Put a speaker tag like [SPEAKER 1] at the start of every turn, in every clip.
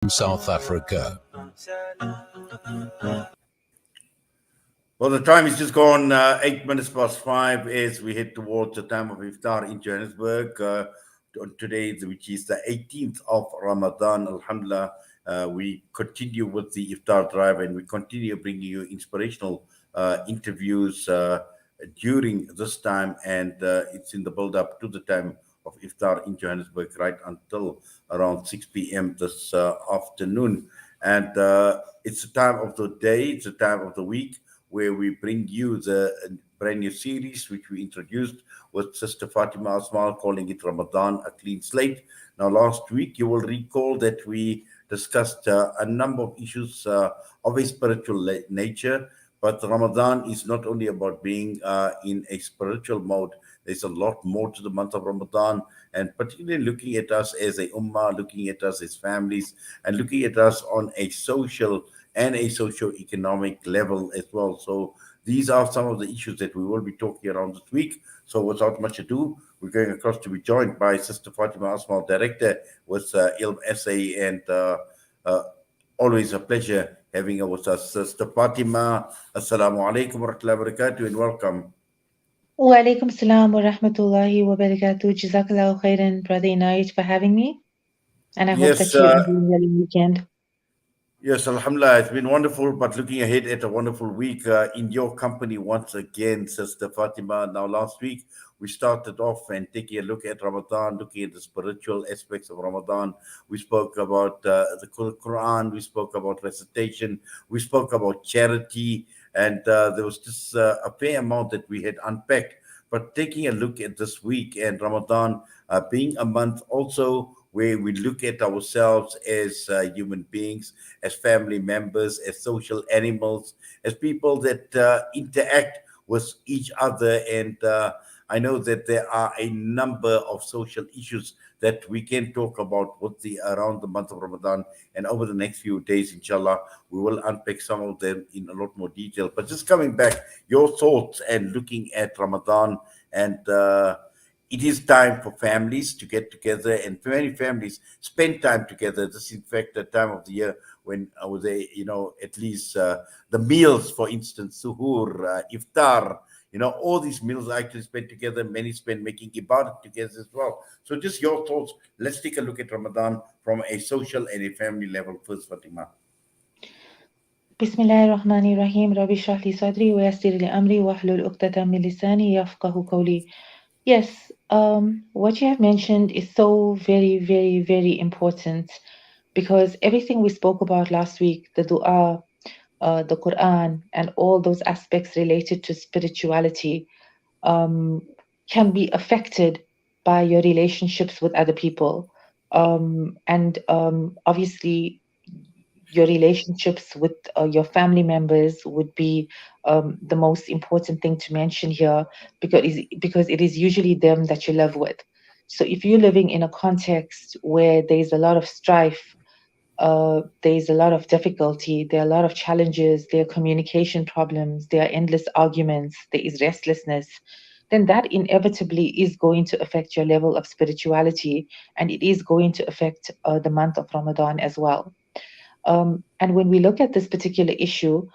[SPEAKER 1] South Africa.
[SPEAKER 2] Well, the time is just gone 8 minutes past 5 as we head towards the time of iftar in Johannesburg. Today, which is the 18th of Ramadan, Alhamdulillah, we continue with the iftar drive and we continue bringing you inspirational interviews during this time. And it's in the build up to the time of iftar in Johannesburg right until around 6 p.m. this afternoon. And it's a time of the day, it's a time of the week where we bring you the brand new series which we introduced with Sister Fatima Asmal, calling it Ramadan, a Clean Slate. Now, last week, you will recall that we discussed a number of issues of a spiritual nature, but Ramadan is not only about being in a spiritual mode. There's a lot more to the month of Ramadan, and particularly looking at us as a ummah, looking at us as families, and looking at us on a social and a socio-economic level as well. So these are some of the issues that we will be talking around this week. So without much ado, we're going across to be joined by Sister Fatima Asmal, Director with ILM-SA, and always a pleasure having her with us. Sister Fatima, Assalamu alaikum wa rahmatullahi wa barakatuh, and welcome.
[SPEAKER 3] Walaikum salam wa rahmatullahi wa barakatuh. Jazakallahu khairan, Brother Inayat, for having me. And I hope
[SPEAKER 2] Yes,
[SPEAKER 3] that you enjoy your weekend.
[SPEAKER 2] yes, Alhamdulillah, it's been wonderful, but looking ahead at a wonderful week in your company once again, Sister Fatima. Now, last week we started off and taking a look at Ramadan, looking at the spiritual aspects of Ramadan. We spoke about the Quran, we spoke about recitation, we spoke about charity, and there was just a fair amount that we had unpacked. But taking a look at this week and Ramadan being a month also where we look at ourselves as human beings, as family members, as social animals, as people that interact with each other. And I know that there are a number of social issues that we can talk about with the around the month of Ramadan. And over the next few days, inshallah, we will unpack some of them in a lot more detail. But just coming back, your thoughts and looking at Ramadan, and it is time for families to get together, and many families spend time together. This is, in fact, the time of the year when they, at least the meals, for instance, suhoor, iftar, all these meals are actually spent together. Many spend making ibadat together as well. So just your thoughts. Let's take a look at Ramadan from a social and a family level first, Fatima.
[SPEAKER 3] Bismillahir Rahmanir Rahim. Rabbi shrah li sadri wa yassir li amri wahlul 'uqdatam min lisani yafqahu qawli. Yes, what you have mentioned is so very, very, very important, because everything we spoke about last week, the dua, the Quran, and all those aspects related to spirituality, can be affected by your relationships with other people. And obviously, your relationships with your family members would be the most important thing to mention here, because it is usually them that you live with. So if you're living in a context where there's a lot of strife, there's a lot of difficulty, there are a lot of challenges, there are communication problems, there are endless arguments, there is restlessness, then that inevitably is going to affect your level of spirituality, and it is going to affect the month of Ramadan as well. And when we look at this particular issue,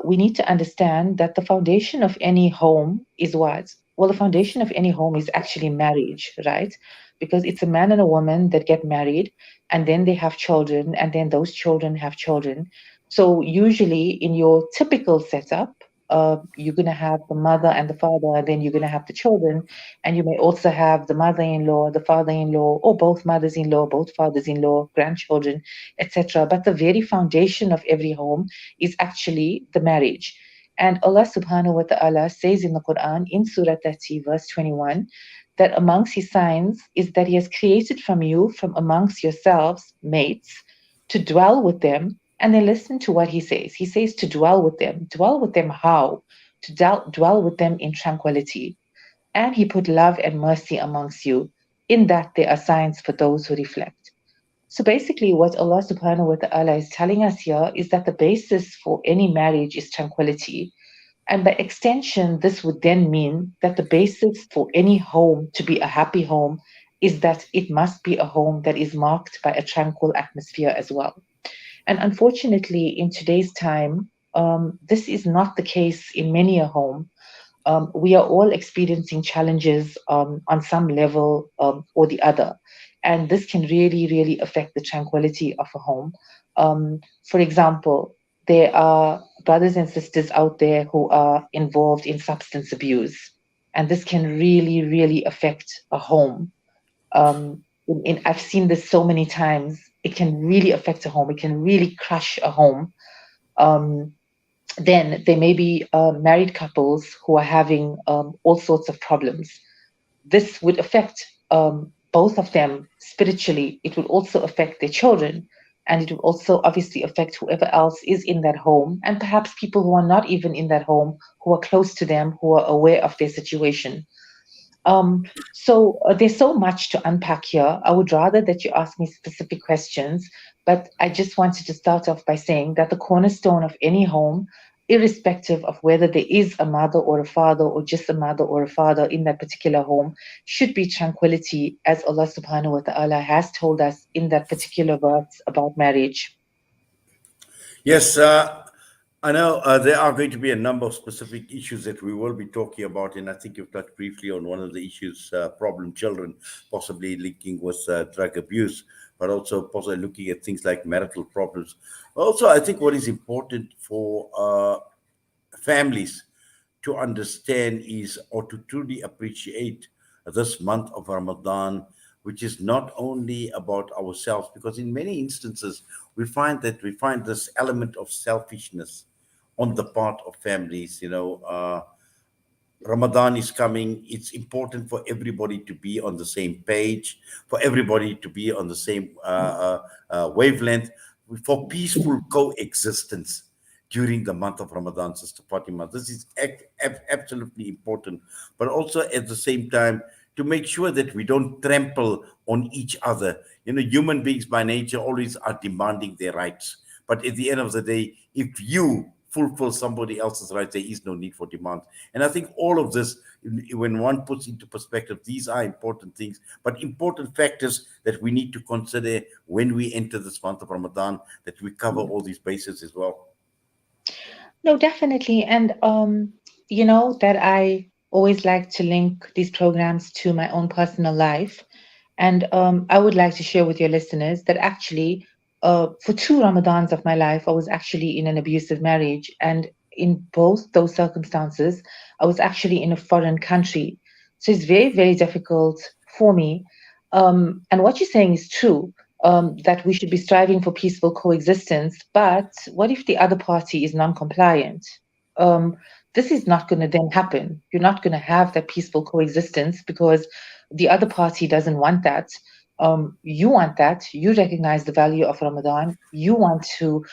[SPEAKER 3] we need to understand that the foundation of any home is what? Well, the foundation of any home is actually marriage, right? Because it's a man and a woman that get married, and then they have children, and then those children have children. So usually in your typical setup, you're going to have the mother and the father, and then you're going to have the children, and you may also have the mother-in-law, the father-in-law, or both mothers-in-law, both fathers-in-law, grandchildren, etc. But the very foundation of every home is actually the marriage. And Allah subhanahu wa ta'ala says in the Quran, in Surah 30, verse 21, that amongst His signs is that He has created from you, from amongst yourselves, mates, to dwell with them. And then listen to what He says. He says to dwell with them. Dwell with them how? To dwell with them in tranquility. And He put love and mercy amongst you. In that there are signs for those who reflect. So basically, what Allah subhanahu wa ta'ala is telling us here is that the basis for any marriage is tranquility. And by extension, this would then mean that the basis for any home to be a happy home is that it must be a home that is marked by a tranquil atmosphere as well. And unfortunately, in today's time, this is not the case in many a home. We are all experiencing challenges on some level or the other. And this can really, really affect the tranquility of a home. For example, there are brothers and sisters out there who are involved in substance abuse. And this can really, really affect a home. I've seen this so many times. It can really affect a home. It can really crush a home. Um, then there may be married couples who are having all sorts of problems. This would affect both of them spiritually. It would also affect their children. And it would also obviously affect whoever else is in that home, and perhaps people who are not even in that home, who are close to them, who are aware of their situation. There's so much to unpack here. I would rather that you ask me specific questions, but I just wanted to start off by saying that the cornerstone of any home, irrespective of whether there is a mother or a father or just a mother or a father in that particular home, should be tranquility, as Allah subhanahu wa ta'ala has told us in that particular verse about marriage.
[SPEAKER 2] Yes, I know there are going to be a number of specific issues that we will be talking about, and I think you've touched briefly on one of the issues: problem children, possibly linking with drug abuse, but also possibly looking at things like marital problems. Also, I think what is important for families to understand is, or to truly appreciate this month of Ramadan, which is not only about ourselves, because in many instances we find this element of selfishness on the part of families. Ramadan is coming. It's important for everybody to be on the same page, for everybody to be on the same wavelength, for peaceful coexistence during the month of Ramadan, Sister Fatima. This is absolutely important, but also at the same time to make sure that we don't trample on each other. Human beings by nature always are demanding their rights. But at the end of the day, if you fulfill somebody else's rights, there is no need for demand. And I think all of this, when one puts into perspective, these are important things, but important factors that we need to consider when we enter this month of Ramadan, that we cover all these bases as well.
[SPEAKER 3] No, definitely. And that I always like to link these programs to my own personal life. And I would like to share with your listeners that actually, for two Ramadans of my life, I was actually in an abusive marriage. And in both those circumstances, I was actually in a foreign country. So it's very, very difficult for me. And what you're saying is true, that we should be striving for peaceful coexistence. But what if the other party is non-compliant? Um, this is not going to then happen. You're not going to have that peaceful coexistence because the other party doesn't want that. You want that. You recognize the value of Ramadan. You want to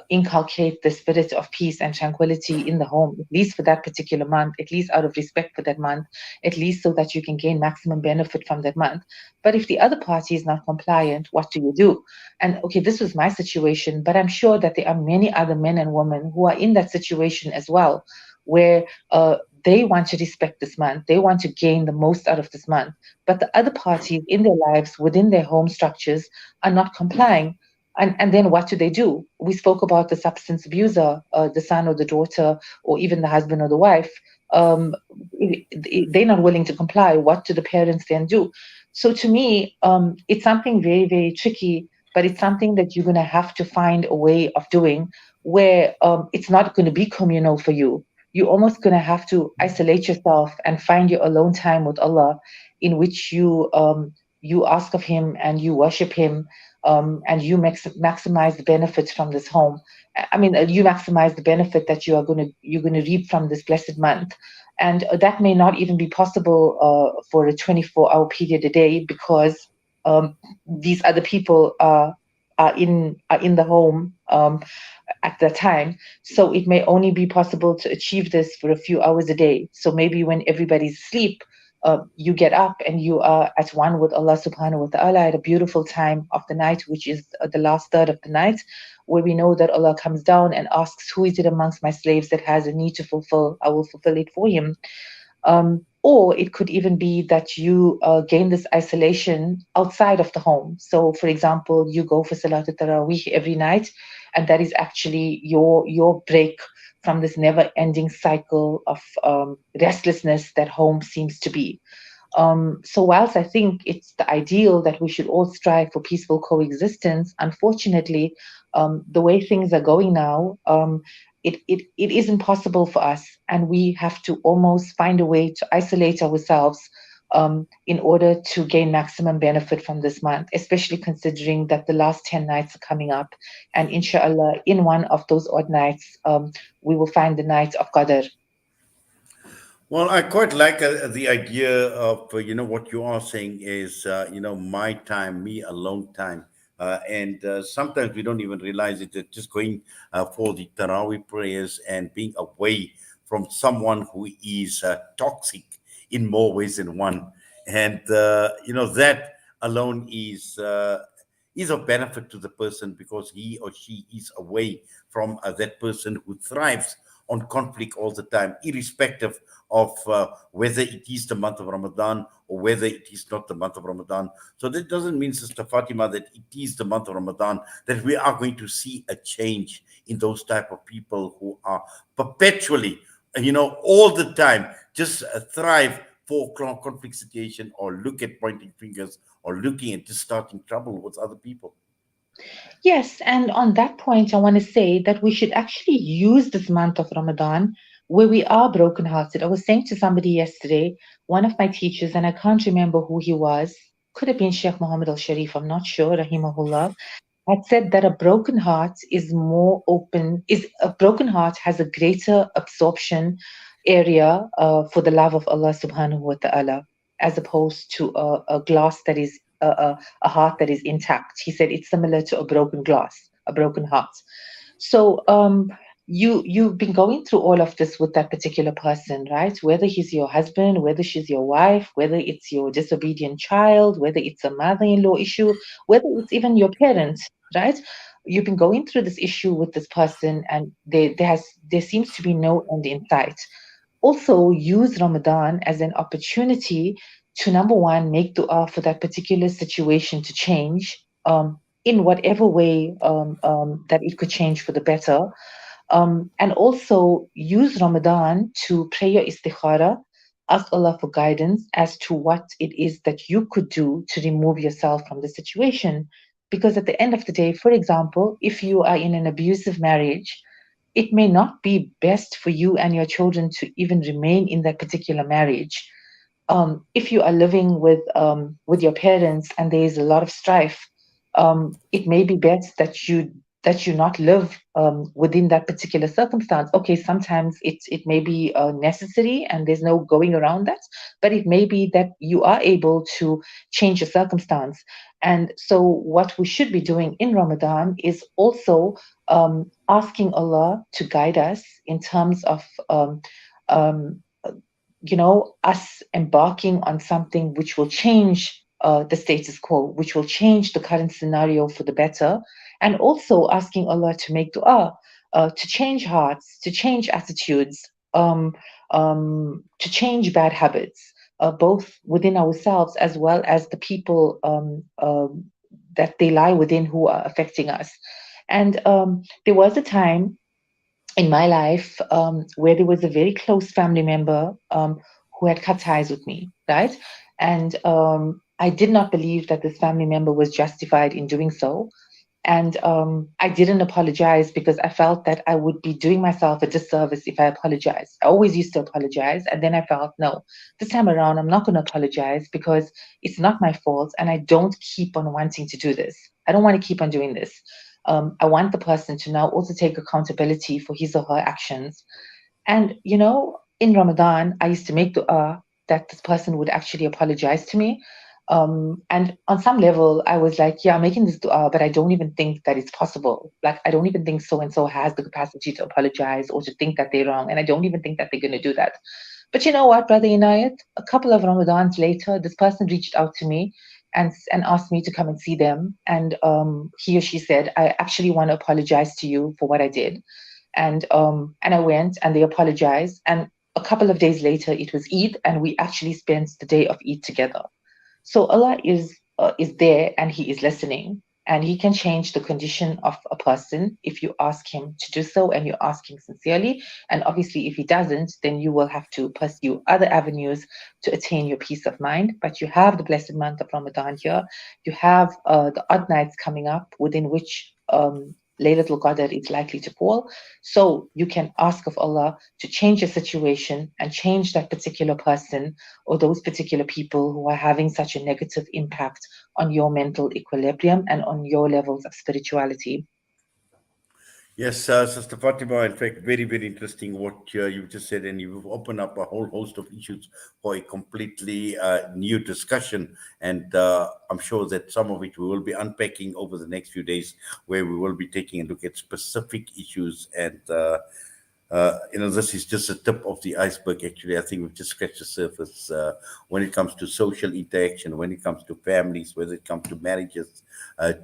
[SPEAKER 3] inculcate the spirit of peace and tranquility in the home, at least for that particular month, at least out of respect for that month, at least so that you can gain maximum benefit from that month. But if the other party is not compliant, what do you do? And okay, this was my situation, but I'm sure that there are many other men and women who are in that situation as well, where they want to respect this month, they want to gain the most out of this month, but the other parties in their lives, within their home structures, are not complying. And then what do? We spoke about the substance abuser, the son or the daughter, or even the husband or the wife. Um, they're not willing to comply. What do the parents then do? So to me, it's something very, very tricky, but it's something that you're going to have to find a way of doing where it's not going to be communal for you. You're almost going to have to isolate yourself and find your alone time with Allah, in which you ask of Him and you worship Him, and you maximize the benefits from this home. I mean, you maximize the benefit that you're going to reap from this blessed month, and that may not even be possible for a 24-hour period a day because these other people are in the home at that time. So it may only be possible to achieve this for a few hours a day. So maybe when everybody's asleep, you get up and you are at one with Allah subhanahu wa ta'ala at a beautiful time of the night, which is the last third of the night, where we know that Allah comes down and asks, who is it amongst my slaves that has a need to fulfill? I will fulfill it for him. Or it could even be that you gain this isolation outside of the home. So, for example, you go for Salatul Taraweeh every night, and that is actually your break from this never-ending cycle of restlessness that home seems to be. So whilst I think it's the ideal that we should all strive for peaceful coexistence, unfortunately, the way things are going now, it isn't possible for us, and we have to almost find a way to isolate ourselves in order to gain maximum benefit from this month, especially considering that the last 10 nights are coming up, and inshallah, in one of those odd nights, we will find the night of Qadr.
[SPEAKER 2] Well, I quite like the idea of, what you are saying is, my time, me alone time. And sometimes we don't even realize it, that just going for the Taraweeh prayers and being away from someone who is toxic in more ways than one. And, that alone is of benefit to the person, because he or she is away from that person who thrives on conflict all the time, irrespective of whether it is the month of Ramadan or whether it is not the month of Ramadan. So that doesn't mean, Sister Fatima, that it is the month of Ramadan that we are going to see a change in those type of people who are perpetually, all the time, just thrive for conflict situation, or look at pointing fingers, or looking at just starting trouble with other people.
[SPEAKER 3] Yes, and on that point, I want to say that we should actually use this month of Ramadan where we are brokenhearted. I was saying to somebody yesterday, one of my teachers, and I can't remember who he was, could have been Sheikh Muhammad al Sharif, I'm not sure, rahimahullah, had said that a broken heart is more open, is a broken heart has a greater absorption area for the love of Allah subhanahu wa ta'ala, as opposed to a glass that is a heart that is intact. He said it's similar to a broken glass, a broken heart. So you've been going through all of this with that particular person, right? Whether he's your husband, whether she's your wife, whether it's your disobedient child, whether it's a mother-in-law issue, whether it's even your parents, right? You've been going through this issue with this person, and there seems to be no end in sight. Also, use Ramadan as an opportunity to, number one, make dua for that particular situation to change in whatever way that it could change for the better. And also use Ramadan to pray your istikhara, ask Allah for guidance as to what it is that you could do to remove yourself from the situation. Because at the end of the day, for example, if you are in an abusive marriage, it may not be best for you and your children to even remain in that particular marriage. If you are living with your parents and there is a lot of strife, it may be best that you not live within that particular circumstance. Okay, sometimes it may be necessary and there's no going around that, but it may be that you are able to change your circumstance. And so, what we should be doing in Ramadan is also asking Allah to guide us in terms of um, us embarking on something which will change the status quo, which will change the current scenario for the better, and also asking Allah to make dua, to change hearts, to change attitudes, to change bad habits, both within ourselves as well as the people that they lie within who are affecting us. And there was a time in my life where there was a very close family member who had cut ties with me, right? And I did not believe that this family member was justified in doing so. And I didn't apologize because I felt that I would be doing myself a disservice if I apologized. I always used to apologize. And then I felt, no, this time around, I'm not going to apologize because it's not my fault. And I don't keep on wanting to do this. I don't want to keep on doing this. I want the person to now also take accountability for his or her actions. And, in Ramadan, I used to make dua that this person would actually apologize to me. And on some level, I was like, yeah, I'm making this dua, but I don't even think that it's possible. Like, I don't even think so and so has the capacity to apologize or to think that they're wrong. And I don't even think that they're going to do that. But you know what, Brother Inayat? A couple of Ramadans later, this person reached out to me and asked me to come and see them. And he or she said, I actually want to apologize to you for what I did. And I went and they apologized. And a couple of days later, it was Eid, and we actually spent the day of Eid together. So Allah is there and He is listening, and He can change the condition of a person if you ask Him to do so and you ask Him sincerely. And obviously, if He doesn't, then you will have to pursue other avenues to attain your peace of mind. But you have the blessed month of Ramadan here. You have the odd nights coming up within which Laylatul Qadr is likely to fall. So you can ask of Allah to change your situation and change that particular person or those particular people who are having such a negative impact on your mental equilibrium and on your levels of spirituality.
[SPEAKER 2] Yes, Sister Fatima, in fact, very, very interesting what you just said, and you've opened up a whole host of issues for a completely new discussion. And I'm sure that some of it we will be unpacking over the next few days, where we will be taking a look at specific issues. And, this is just the tip of the iceberg, actually. I think we've just scratched the surface when it comes to social interaction, when it comes to families, whether it comes to marriages,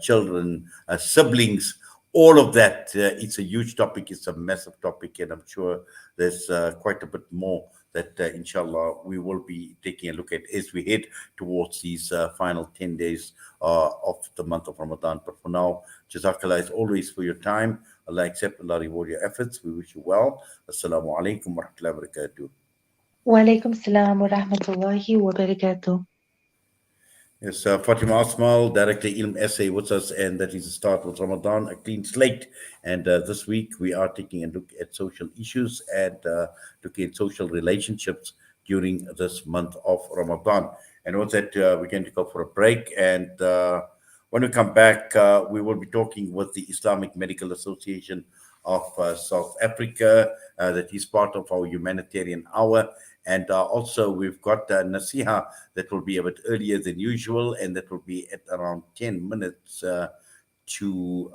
[SPEAKER 2] children, siblings, all of that. It's a huge topic, it's a massive topic, and I'm sure there's quite a bit more that inshallah we will be taking a look at as we head towards these final 10 days of the month of Ramadan. But for now, jazakallah as always for your time. Allah accept, Allah reward your efforts. We wish you well. Assalamu alaikum wa rahmatullahi wa barakatuh.
[SPEAKER 3] Wa alaikum salam wa rahmatullahi wa barakatuh.
[SPEAKER 2] Yes, Fatima Asmal, Director ILM-SA with us, and that is the start with Ramadan, a clean slate. And this week we are taking a look at social issues and looking at social relationships during this month of Ramadan. And with that, we're going to go for a break. And when we come back, we will be talking with the Islamic Medical Association of South Africa, that is part of our humanitarian hour. And also, we've got Nasiha that will be a bit earlier than usual, and that will be at around 10 minutes to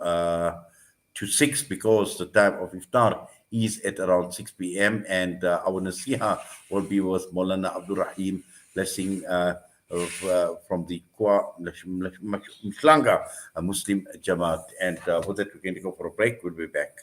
[SPEAKER 2] to 6, because the time of iftar is at around 6 p.m. And our Nasiha will be with Maulana Abdul Rahim, blessing from the Mshlanga Muslim Jamaat. And with that, we're going to go for a break. We'll be back.